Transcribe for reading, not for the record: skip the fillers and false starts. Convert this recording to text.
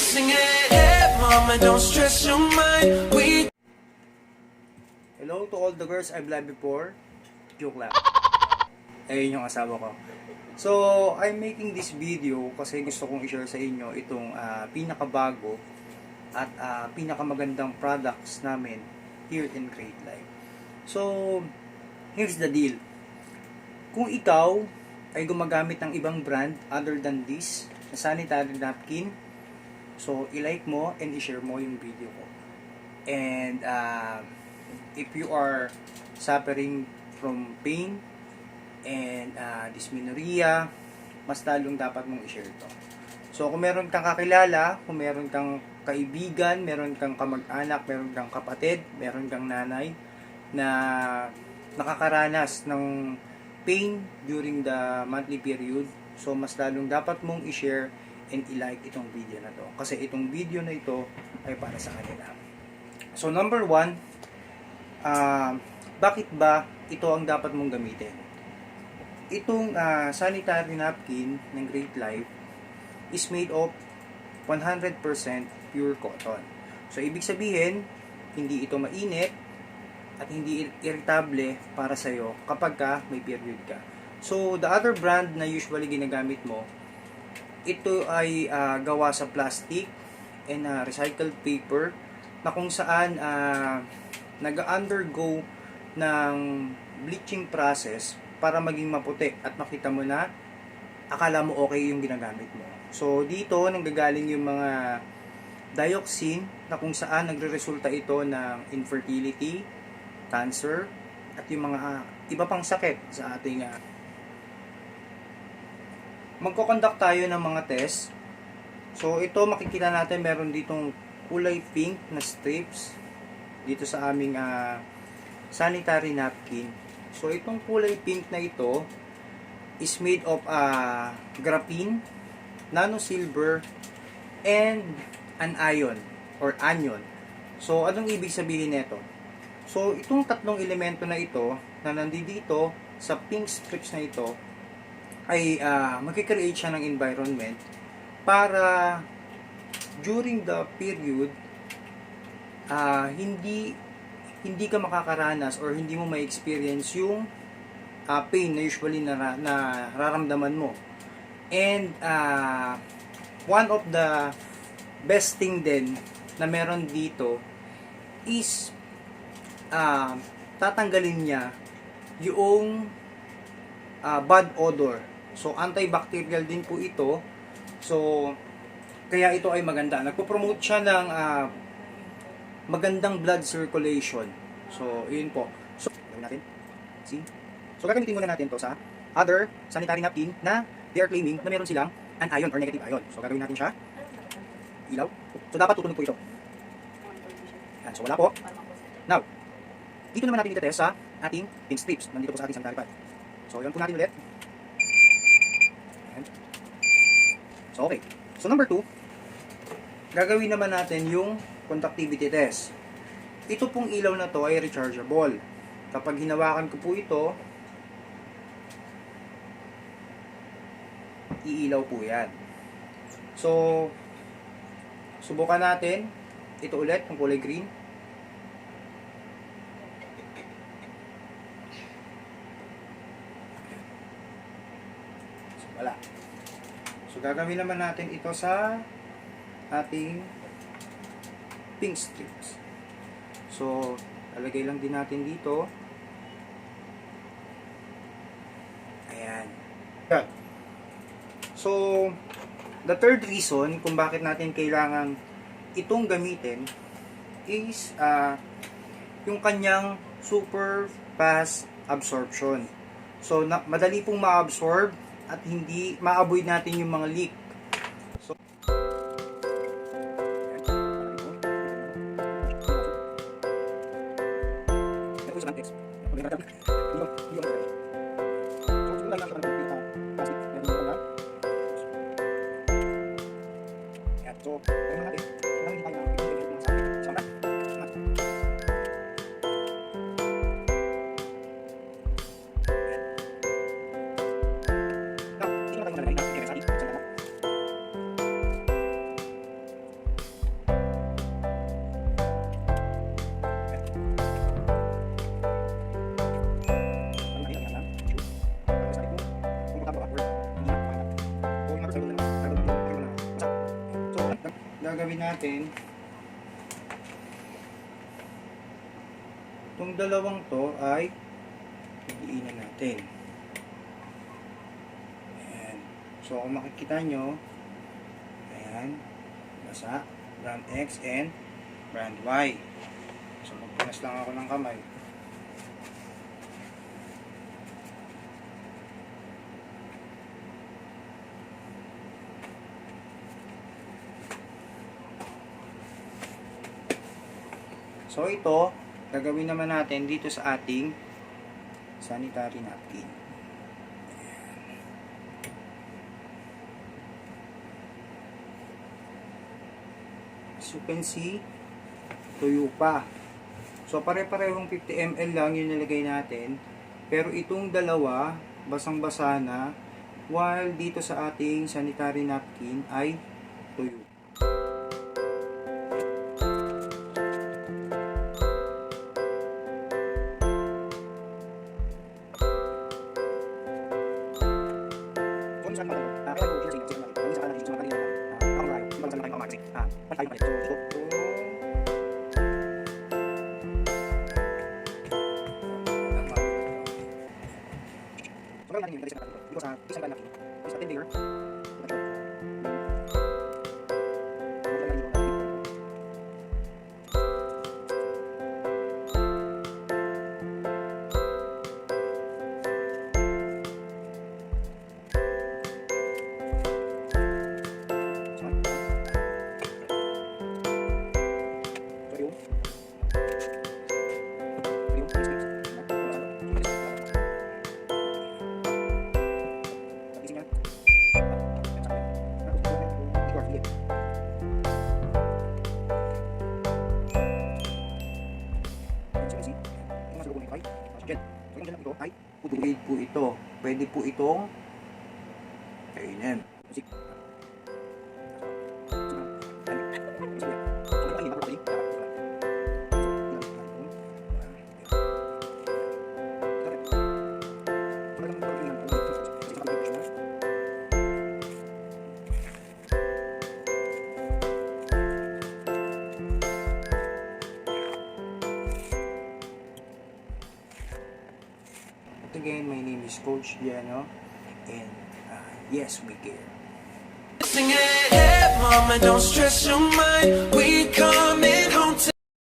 singing, hey mama, don't stress your mind. Hello to all the girls I've loved before. Joke lang. Ayun yung asawa ko. So, I'm making this video kasi gusto kong i-share sa inyo itong pinakabago at pinakamagandang products namin here in Great Life. So, here's the deal. Kung ikaw ay gumagamit ng ibang brand other than this, na sanitary napkin, so i-like mo and i-share mo yung video ko. And if you are suffering from pain and dysmenorrhea, mas talong dapat mong i-share to. So kung meron kang kakilala, kung meron kang kaibigan, meron kang kamag-anak, meron kang kapatid, meron kang nanay na nakakaranas ng pain during the monthly period, so mas lalong dapat mong i-share and i-like itong video na to. Kasi itong video na ito ay para sa kanila. So number 1, bakit ba ito ang dapat mong gamitin? Itong sanitary napkin ng Great Life is made of 100% pure cotton. So ibig sabihin, hindi ito mainit at hindi irritable para sa'yo kapag may period ka. So the other brand na usually ginagamit mo, ito ay gawa sa plastic and recycled paper na kung saan nag-undergo ng bleaching process para maging maputi at makita mo na akala mo okay yung ginagamit mo. So dito nanggagaling yung mga dioxin na kung saan nagre-resulta ito ng infertility, cancer, at yung mga iba pang sakit sa ating magko-conduct tayo ng mga test. So ito makikita natin meron ditong kulay pink na strips dito sa aming sanitary napkin. So itong kulay pink na ito is made of graphene, nano silver, and an ion or anion. So anong ibig sabihin nito? So itong tatlong elemento na ito na nandito sa pink strips na ito ay magkikreate siya ng environment para during the period hindi ka makakaranas or hindi mo ma-experience yung pain na usually nararamdaman mo. And one of the best thing din na meron dito is tatanggalin niya yung bad odor. So antibacterial din po ito. So kaya ito ay maganda. Nagpo-promote siya ng magandang blood circulation. So, yun po. So, gawin natin. See? So, gagamitin muna natin to sa other sanitary napkin na they are claiming na meron silang an ion or negative ion. So, gagawin natin siya. Ilaw. So, dapat tutunog po ito. Yan. So, wala po. Now, dito naman natin itetest sa ating pink strips. Nandito po sa ating sanitary pad. So, yun po natin ulit. Yan. So, okay. So, number 2, gagawin naman natin yung conductivity test. Ito pong ilaw na to ay rechargeable. Kapag hinawakan ko po ito, iilaw po yan. So, subukan natin. Ito ulit, yung kulay green. So, wala. So, gagawin naman natin ito sa ating pink strips. So, lalagay lang din natin dito. Ayan. So, the third reason kung bakit natin kailangan itong gamitin is yung kanyang super fast absorption. So, madali pong ma-absorb at hindi ma-avoid natin yung mga leak. So, gagawin natin, itong dalawang to ay iinan natin. Ayan. So, kung makikita nyo, ayan, basa, brand X and brand Y. So, magpinas lang ako ng kamay. So, ito, gagawin naman natin dito sa ating sanitary napkin. As you can see, tuyo pa. So, pare-parehong 50 ml lang yung nilagay natin. Pero itong dalawa, basang-basa na, while dito sa ating sanitary napkin ay tuyo. Pwede po ito. Pwede po itong kainin. Again, my name is Coach Giano, and yes, we care. Sing it, hey mama, don't stress your mind.